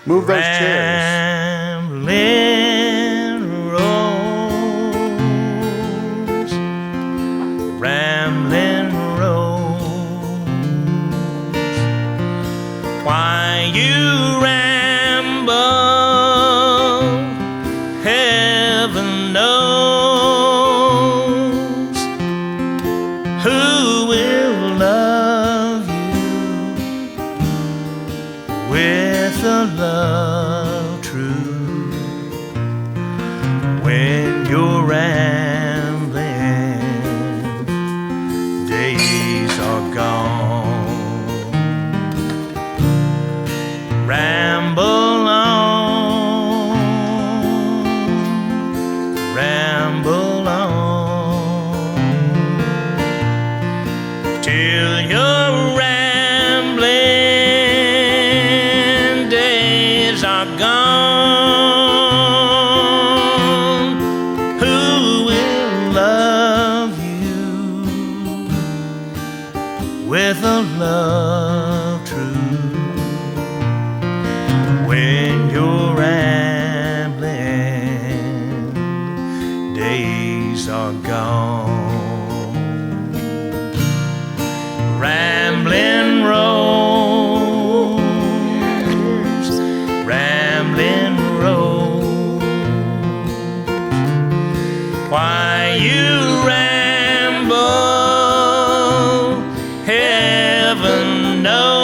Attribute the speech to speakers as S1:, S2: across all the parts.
S1: Move those chairs.
S2: Rambling rose, rambling rose, why you ramble, heaven knows. Who will love you with a love true when you're rambling, days are gone. Ramble on, ramble on, till you're rambling, days are gone. Who will love you with a love true when you're rambling, days are gone. Rambling rose, rambling rose, why you ramble, heaven knows.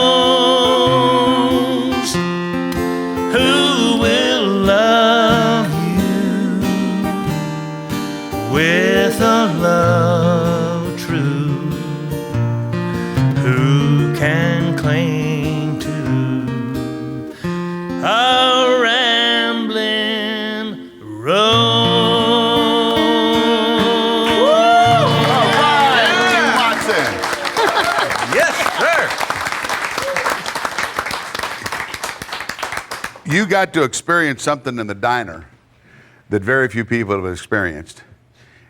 S2: Who will love you with a love true? Who can cling to a rambling rose?
S1: All right, Jim Watson.
S2: Yes, sir.
S1: You got to experience something in the diner that very few people have experienced,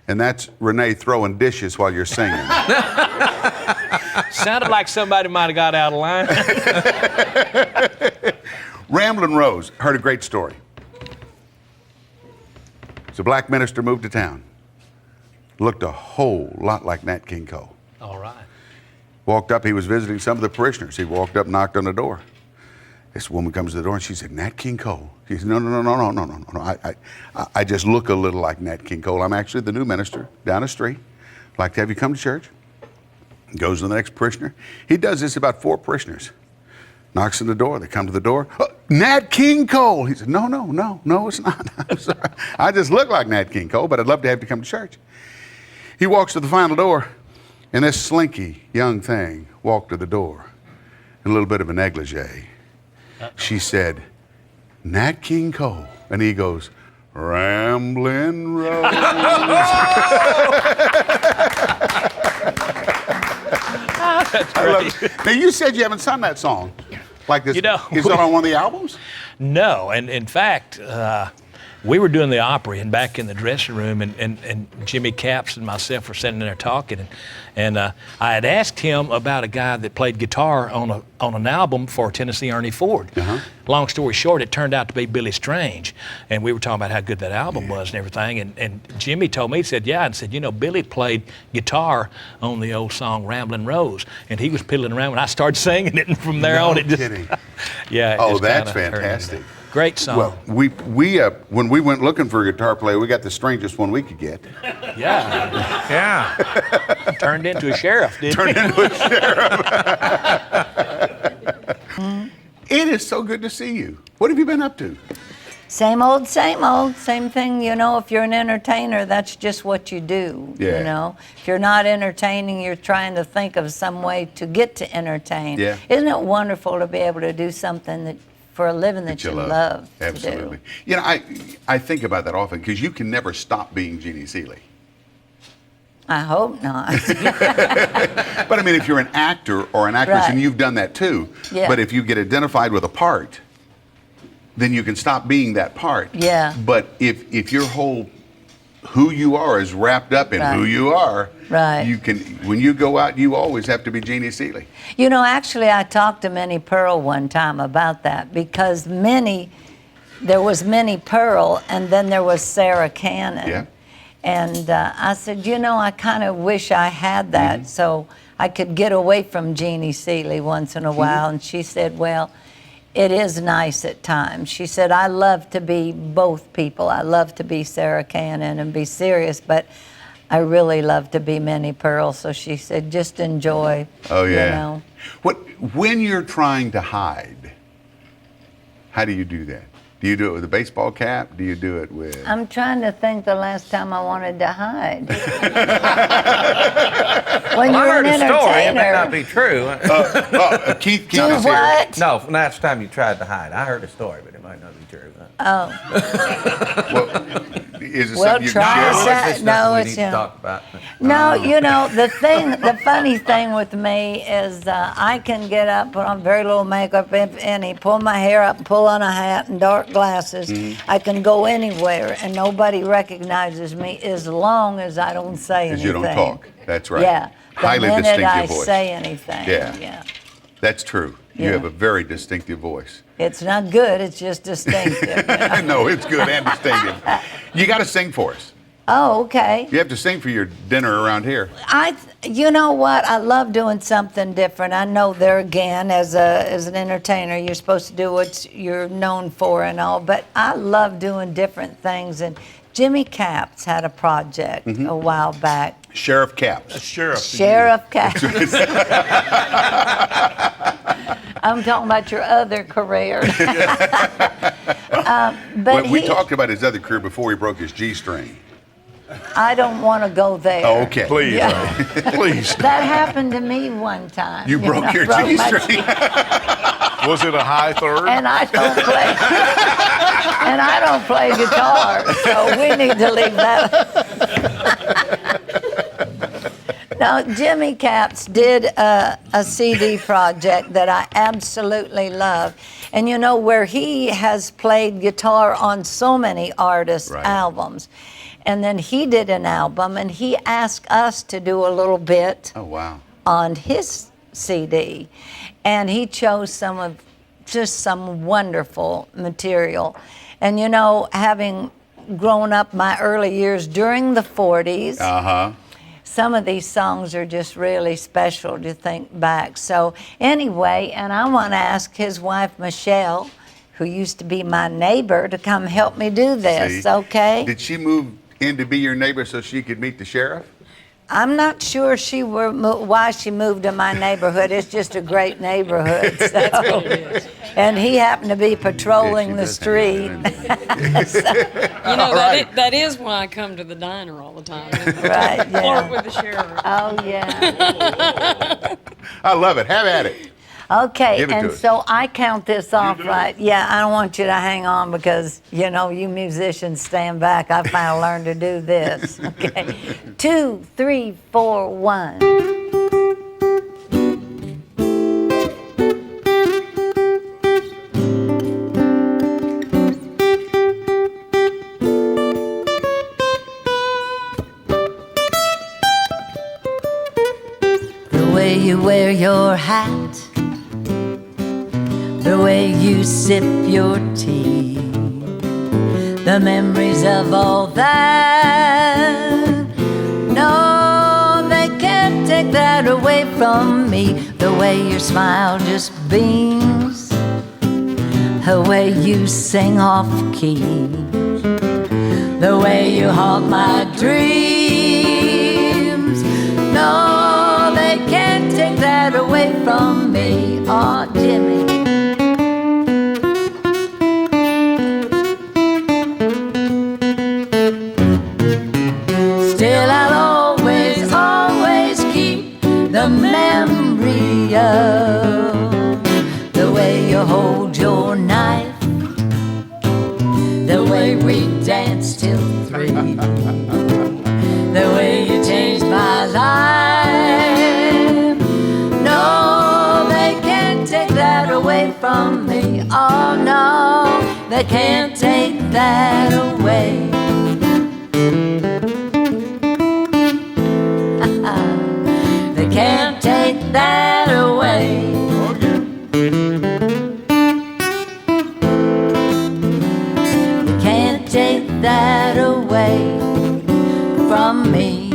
S1: and that's Renee throwing dishes while you're singing.
S2: Sounded like somebody might have got out of line.
S1: Ramblin' Rose, heard a great story. So a black minister moved to town. Looked a whole lot like Nat King Cole.
S2: All right.
S1: Walked up, he was visiting some of the parishioners. He walked up, knocked on the door. This woman comes to the door and she said, Nat King Cole. He said, no. I just look a little like Nat King Cole. I'm actually the new minister down the street. I'd like to have you come to church. Goes to the next parishioner. He does this about 4 parishioners. Knocks on the door. They come to the door. Oh, Nat King Cole. He said, no, it's not. I'm sorry. I just look like Nat King Cole, but I'd love to have you come to church. He walks to the final door, and this slinky young thing walked to the door in a little bit of a negligee. She said, Nat King Cole. And he goes, Ramblin' Rose.
S2: That's
S1: I love
S2: great.
S1: it. Now, you said you haven't sung that song like this.
S2: You know,
S1: Is it on one of the albums?
S2: No, and in fact, we were doing the Opry and back in the dressing room, and Jimmy Capps and myself were sitting there talking, and I had asked him about a guy that played guitar on an album for Tennessee Ernie Ford.
S1: Uh-huh.
S2: Long story short, it turned out to be Billy Strange, and we were talking about how good that album was and everything, and Jimmy told me, he said, yeah, and said, you know, Billy played guitar on the old song Ramblin' Rose, and he was piddling around when I started singing it, and from there on it just...
S1: Kidding.
S2: Yeah. It
S1: Oh,
S2: just
S1: that's
S2: kinda turned into
S1: fantastic.
S2: that. Great song.
S1: Well, we when we went looking for a guitar player, we got the strangest one we could get.
S2: Yeah. Turned into a sheriff, didn't
S1: Turned
S2: he?
S1: into a sheriff. It is so good to see you. What have you been up to?
S3: Same old, same thing. You know, if you're an entertainer, that's just what you do.
S1: Yeah.
S3: You know, if you're not entertaining, you're trying to think of some way to get to entertain.
S1: Yeah.
S3: Isn't it wonderful to be able to do something that for a living that you love to
S1: Absolutely.
S3: do?
S1: You know, I think about that often because you can never stop being Jeannie Seely.
S3: I hope not.
S1: But I mean, if you're an actor or an actress,
S3: Right.
S1: and you've done that too,
S3: Yeah.
S1: but if you get identified with a part, then you can stop being that part.
S3: Yeah.
S1: But if your whole who you are is wrapped up in who you are.
S3: Right.
S1: You can, when you go out, you always have to be Jeannie Seely.
S3: You know, actually, I talked to Minnie Pearl one time about that because there was Minnie Pearl and then there was Sarah Cannon.
S1: Yeah.
S3: And I said, you know, I kind of wish I had that so I could get away from Jeannie Seely once in a while. And she said, well, it is nice at times. She said, I love to be both people. I love to be Sarah Cannon and be serious, but I really love to be Minnie Pearl. So she said, just enjoy.
S1: Oh, yeah.
S3: You know.
S1: When you're trying to hide, how do you do that? Do you do it with a baseball cap? Do you do it with...
S3: I'm trying to think the last time I wanted to hide. When
S4: Well, I
S3: you're
S4: heard
S3: an
S4: a story. It may
S3: entertainer.
S4: not be true.
S1: Keith
S3: Do
S1: is here.
S3: what?
S4: No, last time you tried to hide. I heard a story, but it might not be true.
S3: Oh,
S1: Is it
S3: Well,
S1: something you
S3: try
S1: can
S3: us
S1: share?
S3: out.
S4: It's
S3: No,
S4: nothing we
S3: it's
S4: need to
S3: him.
S4: talk about.
S3: no, you know, the funny thing with me is I can get up, put on very little makeup, if any, pull my hair up, pull on a hat and dark glasses. I can go anywhere and nobody recognizes me as long as I don't say
S1: Because
S3: anything.
S1: you don't talk. That's right.
S3: Yeah. The
S1: Highly
S3: minute
S1: distinctive
S3: I
S1: voice.
S3: say anything.
S1: Yeah.
S3: Yeah.
S1: That's true. You
S3: Yeah.
S1: have a very distinctive voice.
S3: It's not good, it's just distinctive.
S1: No, it's good and distinctive. You got to sing for us.
S3: Oh, okay.
S1: You have to sing for your dinner around here.
S3: You know what? I love doing something different. I know there again, as an entertainer, you're supposed to do what you're known for and all, but I love doing different things. And Jimmy Capps had a project a while back.
S1: Sheriff Capps.
S3: Sheriff Capps. I'm talking about your other career. But
S1: We talked about his other career before he broke his G string.
S3: I don't want to go there.
S1: Oh, okay.
S2: Please,
S3: Yeah.
S2: please.
S3: That happened to me one time.
S1: You broke
S3: know,
S1: your
S3: broke
S1: G
S3: my
S1: string.
S5: Was it a high third?
S3: And I don't play. And I don't play guitar, so we need to leave that. Now, Jimmy Capps did a CD project that I absolutely love. And you know, where he has played guitar on so many artists'
S1: Right.
S3: albums. And then he did an album, and he asked us to do a little bit
S1: Oh, wow.
S3: on his CD, and he chose some wonderful material. And you know, having grown up my early years during the 40s,
S1: Uh-huh.
S3: some of these songs are just really special to think back. So anyway, and I want to ask his wife, Michelle, who used to be my neighbor, to come help me do this,
S1: See?
S3: okay?
S1: Did she move in to be your neighbor so she could meet the sheriff?
S3: I'm not sure why she moved to my neighborhood. It's just a great neighborhood. So. And he happened to be patrolling the street.
S6: You know, that is why I come to the diner all the time.
S3: Right,
S6: Flirt
S3: yeah.
S6: with the sheriff.
S3: Oh, yeah.
S1: I love it. Have at it.
S3: Okay,
S1: Give it to
S3: and
S1: us.
S3: so I count this off, right? Yeah, I don't want you to hang on because, you know, you musicians stand back. I finally learned to do this. Okay. 2, 3, 4, 1. The way you wear your hat, the way you sip your tea, the memories of all that. No, they can't take that away from me. The way your smile just beams, the way you sing off key, the way you haunt my dreams. No, they can't take that away from me. Oh, Jimmy. Still, I'll always, always keep the memory of the way you hold your knife, the way we danced till 3, the way you changed my life. No, they can't take that away from me. Oh no, they can't take that away. that away from me.